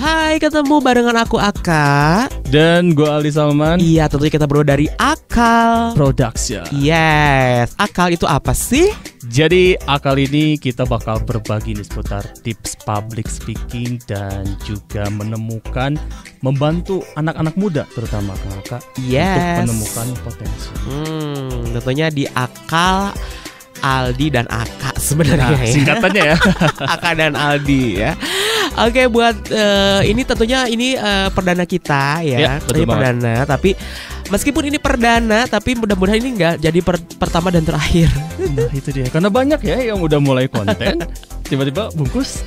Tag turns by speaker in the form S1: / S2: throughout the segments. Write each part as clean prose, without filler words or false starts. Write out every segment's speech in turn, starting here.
S1: Hai, ketemu barengan aku Aka
S2: dan gue Aldi Salman.
S1: Iya, tentunya kita berdua dari Akal
S2: Production.
S1: Yes, Akal itu apa sih?
S2: Jadi Akal ini kita bakal berbagi nih seputar tips public speaking dan juga membantu anak-anak muda terutama Kakak untuk menemukan potensi.
S1: Tentunya di Akal, Aldi dan Aka sebenarnya ya.
S2: Singkatannya ya.
S1: Aka dan Aldi ya. Oke, buat ini tentunya ini perdana kita ya. Ini perdana, tapi meskipun ini perdana, tapi mudah-mudahan ini nggak jadi pertama dan terakhir.
S2: Nah itu dia, karena banyak ya yang udah mulai konten tiba-tiba bungkus.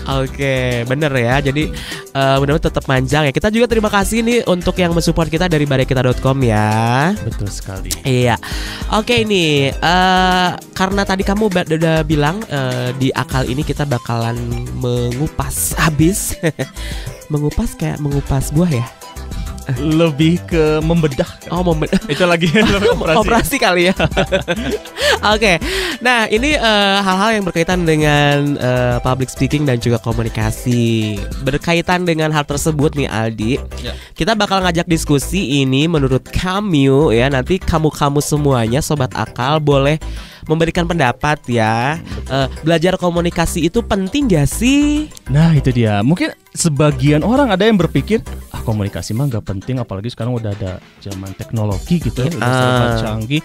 S1: Oke, bener ya. Jadi mudah-mudahan tetap manjang ya. Kita juga terima kasih nih untuk yang mensupport kita dari barekita.com ya.
S2: Betul sekali.
S1: Iya. Oke, ini karena tadi kamu udah bilang di Akal ini kita bakalan mengupas habis. Mengupas kayak mengupas buah ya.
S2: Lebih ke membedah.
S1: Oh, membedah.
S2: Itu lagi
S1: operasi kali ya. Oke. Nah, ini hal-hal yang berkaitan dengan public speaking dan juga komunikasi. Berkaitan dengan hal tersebut nih Aldi, kita bakal ngajak diskusi ini menurut kamu ya. Nanti kamu semuanya Sobat Akal boleh memberikan pendapat ya. Belajar komunikasi itu penting gak sih?
S2: Nah itu dia. Mungkin sebagian orang ada yang berpikir komunikasi mah gak penting, apalagi sekarang udah ada zaman teknologi gitu ya, udah serba canggih.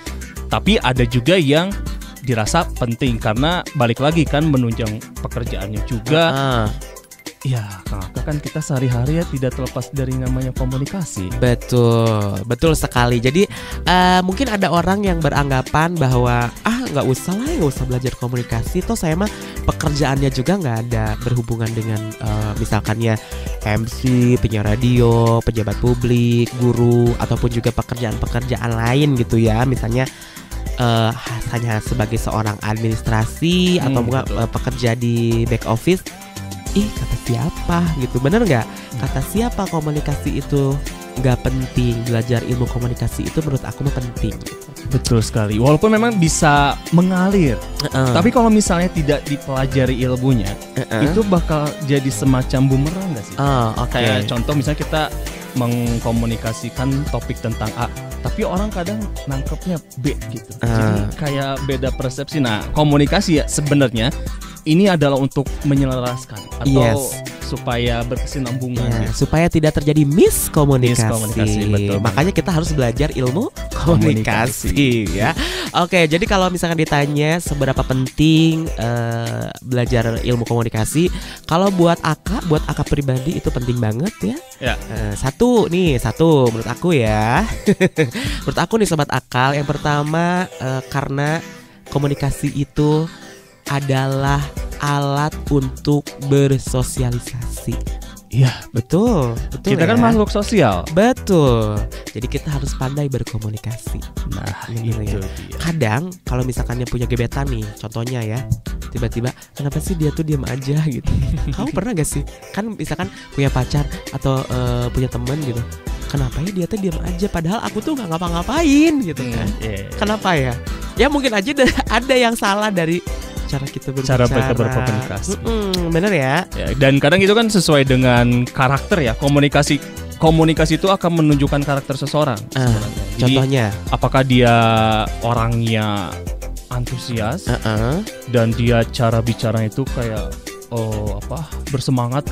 S2: Tapi ada juga yang dirasa penting karena balik lagi kan menunjang pekerjaannya juga. Ya kakak kan kita sehari-hari ya tidak terlepas dari namanya komunikasi.
S1: Betul sekali. Jadi mungkin ada orang yang beranggapan bahwa nggak usah belajar komunikasi. Toh saya mah pekerjaannya juga nggak ada berhubungan dengan misalkannya MC, penyiar radio, pejabat publik, guru, ataupun juga pekerjaan-pekerjaan lain gitu ya. Misalnya hanya sebagai seorang administrasi atau mungkin pekerja di back office. Kata siapa gitu, bener nggak? Kata siapa komunikasi itu nggak penting? Belajar ilmu komunikasi itu menurut aku mah penting gitu.
S2: Betul sekali, walaupun memang bisa mengalir, tapi kalau misalnya tidak dipelajari ilmunya, itu bakal jadi semacam bumerang nggak sih? Kayak contoh misalnya kita mengkomunikasikan topik tentang A, tapi orang kadang nangkepnya B gitu. Jadi kayak beda persepsi. Nah, komunikasi ya sebenarnya ini adalah untuk menyelaraskan atau supaya berkesinambungan
S1: supaya tidak terjadi miskomunikasi.
S2: Betul.
S1: Makanya kita harus belajar ilmu komunikasi ya. Oke, jadi kalau misalkan ditanya seberapa penting belajar ilmu komunikasi, kalau buat Aka pribadi itu penting banget ya. Satu menurut aku ya. Menurut aku nih Sobat Akal, yang pertama karena komunikasi itu adalah alat untuk bersosialisasi.
S2: Iya,
S1: betul
S2: kita kan makhluk sosial.
S1: Betul. Jadi kita harus pandai berkomunikasi.
S2: Nah,
S1: itu
S2: dia.
S1: Kadang kalau misalkan yang punya gebetan nih, contohnya ya, tiba-tiba kenapa sih dia tuh diam aja gitu. Kamu pernah gak sih? Kan misalkan punya pacar atau punya teman gitu. Kenapa ya dia tuh diam aja padahal aku tuh nggak ngapa-ngapain gitu kan? Kenapa ya? Ya mungkin aja ada yang salah dari cara kita
S2: berkomunikasi.
S1: Bener ya.
S2: Dan kadang itu kan sesuai dengan karakter ya. Komunikasi itu akan menunjukkan karakter seseorang. Jadi,
S1: contohnya,
S2: apakah dia orangnya antusias dan dia cara bicara itu kayak bersemangat.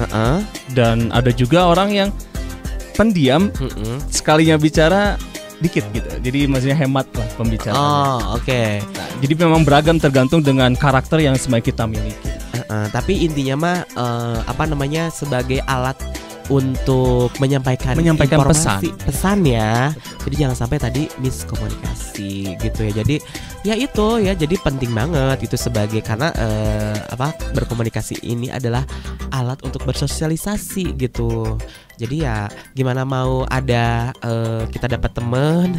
S2: Dan ada juga orang yang pendiam, sekalinya bicara dikit gitu. Jadi maksudnya hemat lah pembicaraannya. Nah, jadi memang beragam tergantung dengan karakter yang sebaik kita miliki.
S1: Tapi intinya mah sebagai alat untuk menyampaikan pesan ya. Jadi jangan sampai tadi miskomunikasi gitu ya. Jadi ya itu ya, jadi penting banget itu sebagai karena berkomunikasi ini adalah alat untuk bersosialisasi gitu. Jadi ya gimana mau ada kita dapat teman,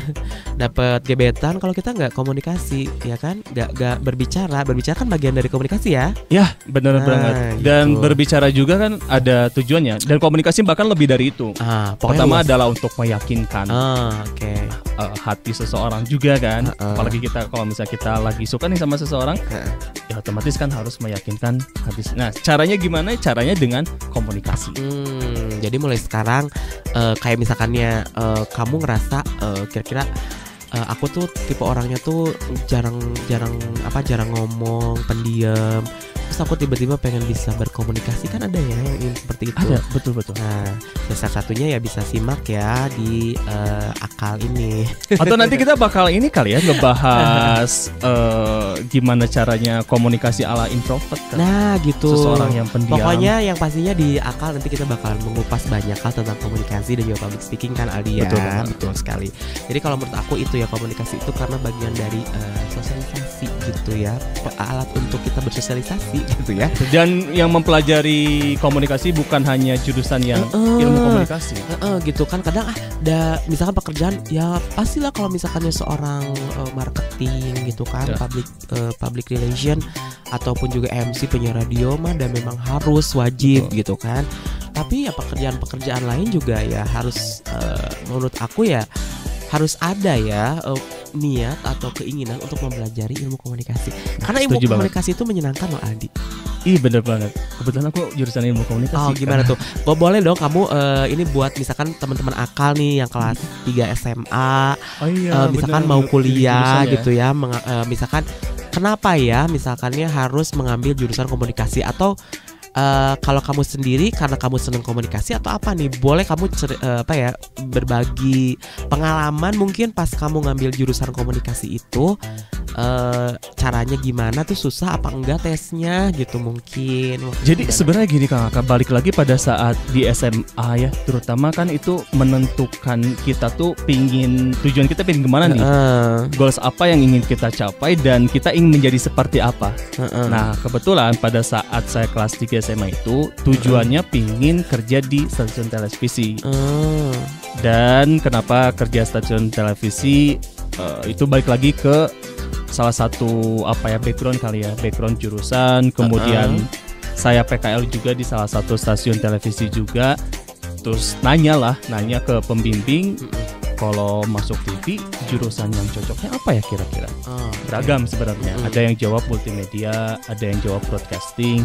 S1: dapat gebetan kalau kita nggak komunikasi ya kan, nggak berbicara kan bagian dari komunikasi ya.
S2: Ya benar banget. Dan berbicara juga kan ada tujuannya, dan komunikasi bahkan lebih dari itu. Pertama adalah untuk meyakinkan hati seseorang juga kan. Apalagi kita kalau misalnya kita lagi suka nih sama seseorang, ya otomatis kan harus meyakinkan hati. Nah, caranya gimana? Caranya dengan komunikasi.
S1: Jadi mulai sekarang kayak misalkannya kamu ngerasa kira-kira aku tuh tipe orangnya tuh jarang ngomong, pendiam. Terus aku tiba-tiba pengen bisa berkomunikasi, kan ada ya yang seperti itu.
S2: Ada, betul.
S1: Nah, salah satunya ya bisa simak ya di Akal ini.
S2: Atau nanti kita bakal ini kali ya ngebahas gimana caranya komunikasi ala introvert kan?
S1: Nah gitu.
S2: Seseorang yang pendiam.
S1: Pokoknya yang pastinya di Akal nanti kita bakal mengupas banyak hal tentang komunikasi dan juga public speaking kan, Aldi ya. Betul sekali. Jadi kalau menurut aku itu ya, komunikasi itu karena bagian dari sosialisasi gitu ya, alat untuk kita bersosialisasi gitu ya.
S2: Dan yang mempelajari komunikasi bukan hanya jurusan yang ilmu komunikasi.
S1: Gitu kan, kadang misalkan pekerjaan ya pastilah kalau misalkannya seorang marketing gitu kan, public relation ataupun juga MC penyiar radio mah dan memang harus wajib gitu kan. Tapi ya pekerjaan lain juga ya harus menurut aku ya harus ada ya niat atau keinginan untuk mempelajari ilmu komunikasi. Karena ilmu komunikasi itu menyenangkan loh, Aldi.
S2: Ih, bener banget. Kebetulan aku jurusan ilmu komunikasi.
S1: Oh, gimana tuh? Boleh dong kamu ini buat misalkan teman-teman Akal nih yang kelas 3 SMA.
S2: Oh iya,
S1: misalkan mau kuliah gitu ya. Misalkan kenapa ya misalkannya harus mengambil jurusan komunikasi, atau kalau kamu sendiri karena kamu senang komunikasi atau apa nih, boleh kamu berbagi pengalaman mungkin pas kamu ngambil jurusan komunikasi itu, caranya gimana tuh, susah apa enggak tesnya gitu mungkin.
S2: Jadi sebenarnya gini Kang Aka, balik lagi pada saat di SMA ya, terutama kan itu menentukan kita tuh tujuan kita pingin kemana nih, goals apa yang ingin kita capai dan kita ingin menjadi seperti apa. Nah kebetulan pada saat saya kelas 3 SMA itu tujuannya pingin kerja di stasiun televisi. Dan kenapa kerja stasiun televisi, itu balik lagi ke salah satu background kali ya, background jurusan. Kemudian saya PKL juga di salah satu stasiun televisi juga. Terus nanya ke pembimbing, kalau masuk TV jurusan yang cocoknya apa ya kira-kira. Beragam sebenarnya. Ada yang jawab multimedia, ada yang jawab broadcasting,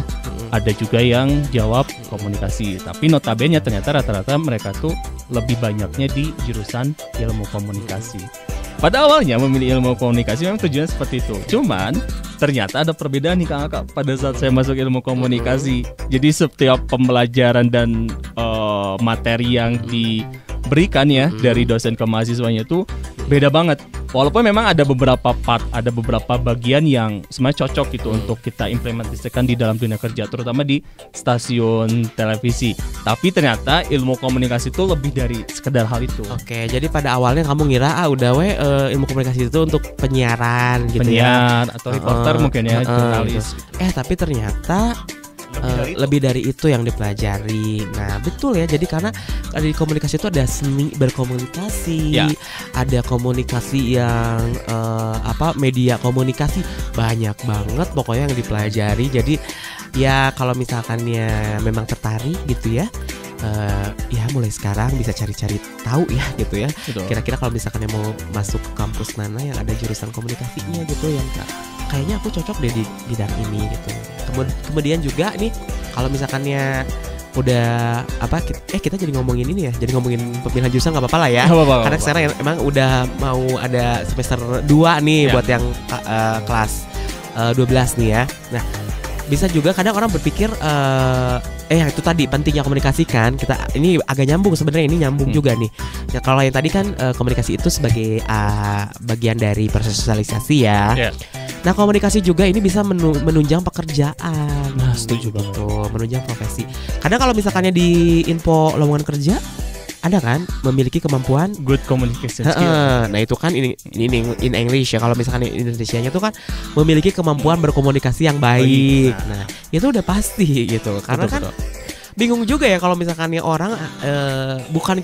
S2: ada juga yang jawab komunikasi. Tapi notabene ternyata rata-rata mereka tuh lebih banyaknya di jurusan ilmu komunikasi. Pada awalnya memilih ilmu komunikasi memang tujuannya seperti itu. Cuman ternyata ada perbedaan nih Kang Aka pada saat saya masuk ilmu komunikasi. Jadi setiap pembelajaran dan materi yang diberikan ya dari dosen ke mahasiswanya tuh beda banget. Walaupun memang ada beberapa bagian yang sebenarnya cocok gitu untuk kita implementasikan di dalam dunia kerja, terutama di stasiun televisi. Tapi ternyata ilmu komunikasi itu lebih dari sekedar hal itu.
S1: Oke, jadi pada awalnya kamu ngira ilmu komunikasi itu untuk penyiaran gitu
S2: penyiar, atau reporter mungkin ya, jurnalis.
S1: Tapi ternyata lebih dari itu yang dipelajari. Nah betul ya, jadi karena di komunikasi itu ada seni berkomunikasi, ada komunikasi yang media komunikasi, banyak banget pokoknya yang dipelajari. Jadi ya kalau misalkannya memang tertarik gitu ya, ya mulai sekarang bisa cari-cari tahu ya gitu ya. Kira-kira kalau misalkannya mau masuk kampus mana yang ada jurusan komunikasinya gitu, yang kayaknya aku cocok deh di bidang ini gitu. Kemudian juga nih kalau misalkannya udah kita jadi ngomongin ini ya, jadi ngomongin pemilihan jurusan nggak apa-apa lah ya. Karena sekarang emang udah mau ada semester 2 nih buat yang kelas 12 nih ya. Nah bisa juga kadang orang berpikir itu tadi pentingnya komunikasi kan. Kita ini agak nyambung sebenarnya, ini nyambung juga nih. Ya, kalau yang tadi kan komunikasi itu sebagai bagian dari bersosialisasi ya. Nah komunikasi juga ini bisa menunjang pekerjaan.
S2: Nah setuju banget.
S1: Menunjang profesi. Kadang kalau misalkannya di info lowongan kerja ada kan memiliki kemampuan
S2: good communication skill.
S1: Nah itu kan ini in English ya. Kalau misalkan Indonesianya itu kan memiliki kemampuan berkomunikasi yang baik. Nah itu udah pasti gitu. Karena betul. Bingung juga ya kalau misalkannya orang bukan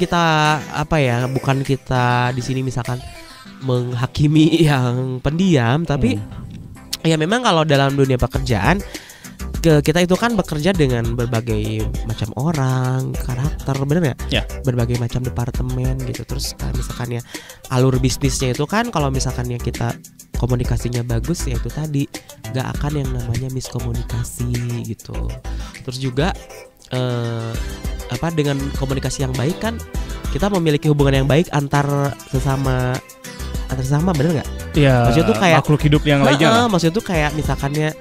S1: kita di sini misalkan menghakimi yang pendiam, tapi ya memang kalau dalam dunia pekerjaan kita itu kan bekerja dengan berbagai macam orang, karakter, bener nggak?
S2: Ya.
S1: Berbagai macam departemen gitu. Terus misalkan ya alur bisnisnya itu kan kalau misalkan ya kita komunikasinya bagus ya itu tadi nggak akan yang namanya miskomunikasi gitu. Terus juga dengan komunikasi yang baik kan kita memiliki hubungan yang baik antar sesama, bener nggak?
S2: Iya.
S1: Maksudnya tuh kayak
S2: makhluk hidup yang lainnya.
S1: Maksudnya tuh kayak misalkannya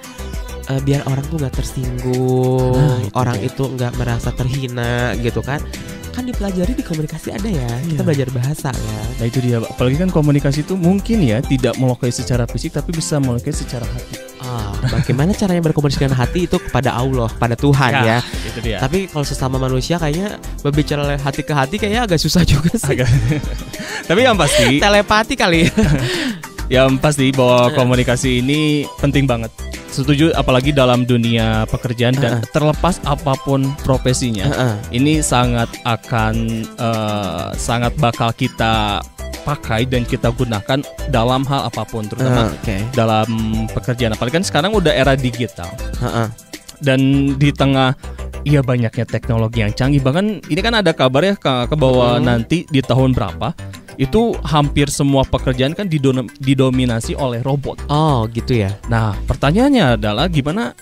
S1: biar orang tuh nggak tersinggung, orang itu nggak merasa terhina gitu kan dipelajari di komunikasi ada ya, kita belajar bahasa ya.
S2: Nah itu dia, apalagi kan komunikasi itu mungkin ya tidak melukai secara fisik tapi bisa melukai secara hati.
S1: Bagaimana caranya berkomunikasi dengan hati itu kepada Allah, pada Tuhan ya.
S2: Itu dia.
S1: Tapi kalau sesama manusia kayaknya berbicara hati ke hati kayaknya agak susah juga sih.
S2: Tapi yang pasti
S1: telepati kali ya.
S2: Yang pasti bahwa komunikasi ini penting banget. Setuju, apalagi dalam dunia pekerjaan dan terlepas apapun profesinya, ini sangat bakal kita pakai dan kita gunakan dalam hal apapun, terutama dalam pekerjaan. Apalagi kan sekarang udah era digital, dan di tengah banyaknya teknologi yang canggih, bahkan ini kan ada kabar ya ke bawah nanti di tahun berapa itu hampir semua pekerjaan kan didominasi oleh robot.
S1: Oh gitu ya.
S2: Nah pertanyaannya adalah gimana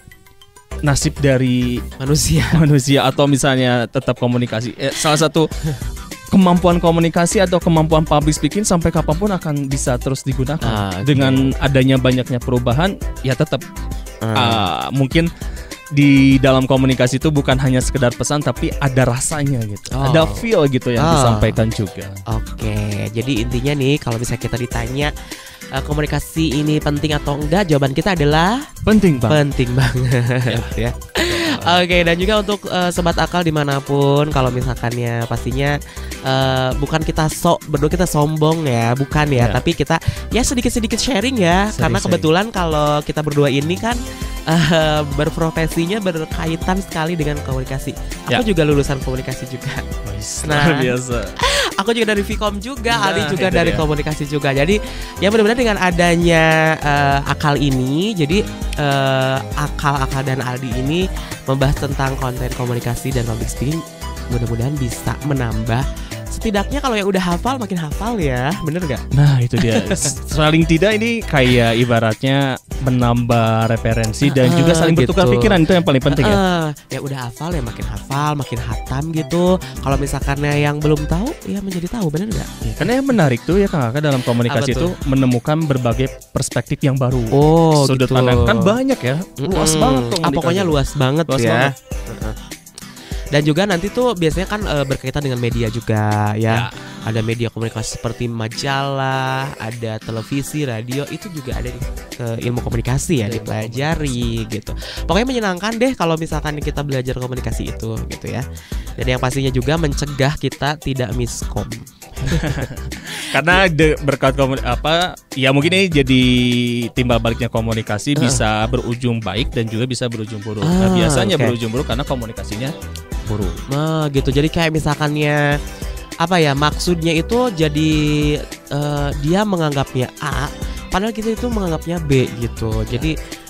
S2: nasib dari manusia atau misalnya tetap komunikasi. Salah satu kemampuan komunikasi atau kemampuan public speaking sampai kapanpun akan bisa terus digunakan. Dengan adanya banyaknya perubahan ya tetap mungkin di dalam komunikasi itu bukan hanya sekedar pesan tapi ada rasanya gitu. Ada feel gitu yang disampaikan juga. Oke,
S1: jadi intinya nih kalau misalnya kita ditanya komunikasi ini penting atau enggak, jawaban kita adalah
S2: penting banget.
S1: Penting banget ya. Oke, dan juga untuk sobat akal dimanapun, kalau misalkannya pastinya bukan kita berdua kita sombong ya, bukan ya, tapi kita ya sedikit-sedikit sharing ya, karena kebetulan kalau kita berdua ini kan berprofesinya berkaitan sekali dengan komunikasi. Aku juga lulusan komunikasi juga.
S2: Nah, biasa.
S1: Aku juga dari Vkom juga, Aldi juga dari komunikasi juga. Jadi ya benar-benar dengan adanya akal ini, jadi akal dan Aldi ini membahas tentang konten komunikasi dan public speaking, mudah-mudahan bisa menambah. Setidaknya kalau yang udah hafal makin hafal ya, bener gak?
S2: Nah itu dia. Saling tidak ini kayak ibaratnya menambah referensi dan juga saling bertukar pikiran, itu yang paling penting ya.
S1: Ya udah hafal ya makin hafal, makin hatam gitu. Kalau misalkannya yang belum tahu ya menjadi tahu, bener gak?
S2: Ya, karena yang menarik tuh ya Kang Aka dalam komunikasi itu menemukan berbagai perspektif yang baru. Sudut pandang kan banyak ya, luas banget tuh.
S1: Pokoknya luas banget ya. Dan juga nanti tuh biasanya kan berkaitan dengan media juga ya. Ada media komunikasi seperti majalah, ada televisi, radio, itu juga ada di ilmu komunikasi ya, dipelajari gitu. Pokoknya menyenangkan deh kalau misalkan kita belajar komunikasi itu gitu ya. Dan yang pastinya juga mencegah kita tidak miskom.
S2: Karena berkat ya mungkin ini jadi timbal baliknya komunikasi bisa berujung baik dan juga bisa berujung buruk. Nah, biasanya berujung buruk karena komunikasinya buruk.
S1: Nah gitu, jadi kayak misalkannya maksudnya itu jadi dia menganggapnya A padahal kita itu menganggapnya B gitu. Jadi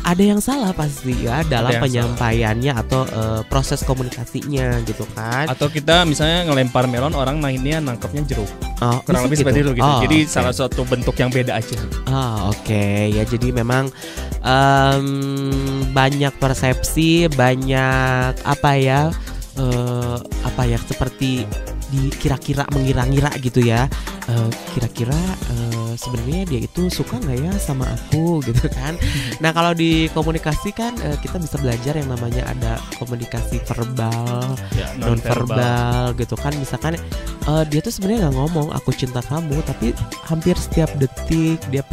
S1: ada yang salah pasti ya dalam penyampaiannya atau proses komunikasinya gitu kan.
S2: Atau kita misalnya ngelempar melon, orang mainnya nangkepnya jeruk. Kurang lebih seperti itu gitu. Jadi salah satu bentuk yang beda aja.
S1: Ya jadi memang banyak persepsi, banyak seperti kira-kira mengira-ngira gitu ya. Kira-kira sebenarnya dia itu suka nggak ya sama aku gitu kan. Nah kalau di komunikasi kan kita bisa belajar yang namanya ada komunikasi verbal, non verbal gitu kan. Misalkan dia tuh sebenarnya nggak ngomong aku cinta kamu, tapi hampir setiap detik dia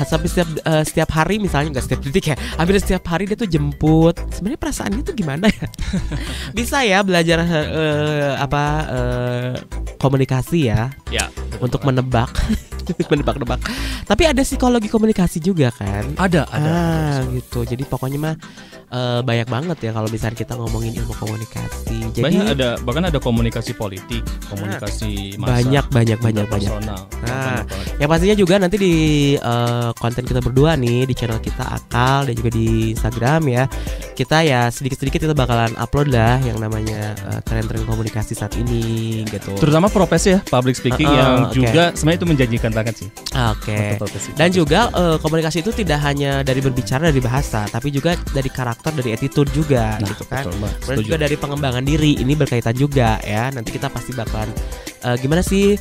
S1: sampai setiap hari, misalnya nggak setiap detik ya, hampir setiap hari dia tuh jemput. Sebenarnya perasaannya tuh gimana ya? Bisa ya belajar komunikasi ya untuk menebak. Menebak-nebak. Tapi ada psikologi komunikasi juga kan?
S2: Ada.
S1: Gitu. Jadi pokoknya mah banyak banget ya kalau misalnya kita ngomongin ilmu komunikasi. Jadi
S2: bahkan ada komunikasi politik, komunikasi massa,
S1: banyak.
S2: Personal.
S1: Nah, yang pastinya juga nanti di konten kita berdua nih di channel kita Akal dan juga di Instagram ya. Kita ya sedikit-sedikit kita bakalan upload lah yang namanya tren-tren komunikasi saat ini gitu.
S2: Terutama profesi ya, public speaking yang juga sebenarnya itu menjanjikan banget sih.
S1: Oke. Dan juga komunikasi itu tidak hanya dari berbicara, dari bahasa, tapi juga dari karakter, dari attitude juga gitu kan. Dan juga dari pengembangan diri, ini berkaitan juga ya. Nanti kita pasti bakalan gimana sih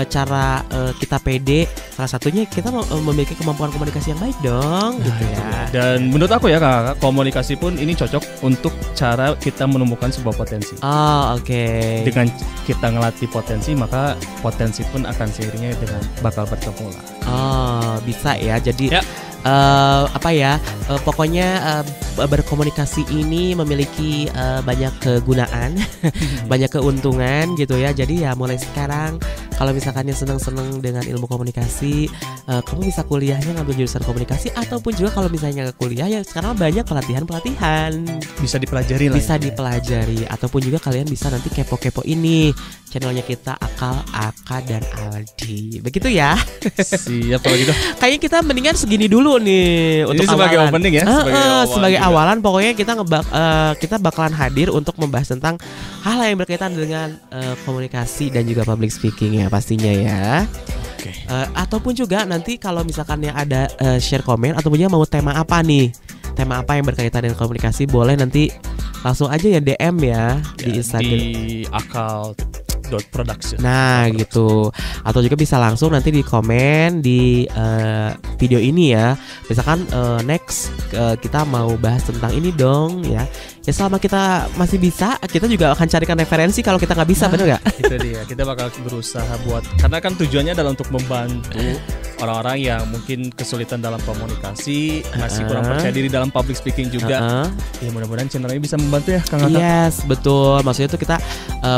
S1: cara kita pede. Salah satunya kita memiliki kemampuan komunikasi yang baik dong gitu ya.
S2: Dan menurut aku ya Kak, komunikasi pun ini cocok untuk cara kita menemukan sebuah potensi. Dengan kita ngelatih potensi, maka potensi pun akan seiringnya dengan bakal bertemu lah.
S1: Bisa ya. Jadi pokoknya berkomunikasi ini memiliki banyak kegunaan, banyak keuntungan gitu ya. Jadi ya mulai sekarang kalau misalkan seneng-seneng dengan ilmu komunikasi, kamu bisa kuliahnya ngambil jurusan komunikasi, ataupun juga kalau misalnya nggak kuliah ya sekarang banyak pelatihan
S2: bisa dipelajari lah.
S1: Bisa dipelajari, ataupun juga kalian bisa nanti kepo-kepo ini channelnya kita Akal, Aka dan Aldi. Begitu ya.
S2: Siap kalau gitu.
S1: Kayaknya kita mendingan segini dulu nih untuk
S2: sebagai
S1: awalan.
S2: Opening ya.
S1: Sebagai awalan pokoknya kita bakalan hadir untuk membahas tentang hal yang berkaitan dengan komunikasi dan juga public speaking ya pastinya ya. Ataupun juga nanti kalau misalkan ya ada share komen ataupun juga mau tema apa yang berkaitan dengan komunikasi, boleh nanti langsung aja ya DM ya di Instagram
S2: di akal.production.
S1: Nah gitu. Atau juga bisa langsung nanti di komen di video ini ya. Misalkan next kita mau bahas tentang ini dong ya. Ya selama kita masih bisa, kita juga akan carikan referensi kalau kita nggak bisa, bener nggak?
S2: Itu dia. Kita bakal berusaha buat, karena kan tujuannya adalah untuk membantu orang-orang yang mungkin kesulitan dalam komunikasi, masih kurang percaya diri dalam public speaking juga. Ya mudah-mudahan channel ini bisa membantu ya Kang Aka.
S1: Yes, betul. Maksudnya itu kita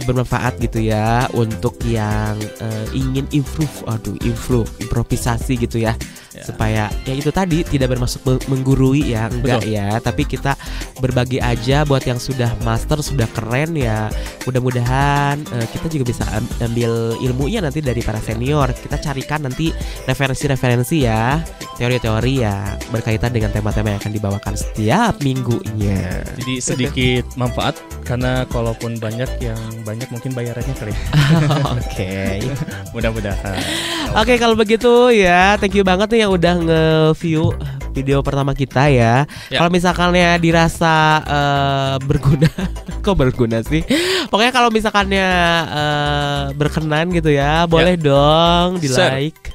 S1: bermanfaat gitu ya untuk yang ingin improvisasi gitu ya. Supaya ya itu tadi tidak bermaksud menggurui ya, enggak. Betul. Ya, tapi kita berbagi aja buat yang sudah master, sudah keren ya. Mudah-mudahan kita juga bisa ambil ilmunya nanti dari para senior. Kita carikan nanti referensi-referensi ya, teori-teori ya berkaitan dengan tema-tema yang akan dibawakan setiap minggunya.
S2: Jadi sedikit manfaat, karena kalaupun banyak mungkin bayarannya kali.
S1: Oke.
S2: Mudah-mudahan.
S1: Oke, kalau begitu ya, thank you banget nih yang udah nge-view video pertama kita ya. Kalau misalkannya dirasa berguna, kok berguna sih? Pokoknya kalau misalkannya berkenan gitu ya, boleh dong di like.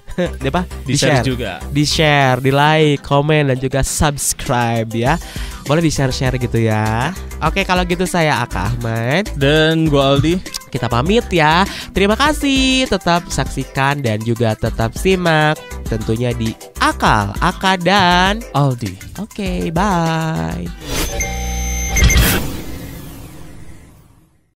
S1: Di share juga. Di share, di like, komen dan juga subscribe ya. Boleh di share gitu ya. Oke, kalau gitu saya Aka Ahmad
S2: dan gua Aldi.
S1: Kita pamit ya. Terima kasih. Tetap saksikan dan juga tetap simak tentunya di Akal, Aka dan
S2: Aldi.
S1: Oke, bye.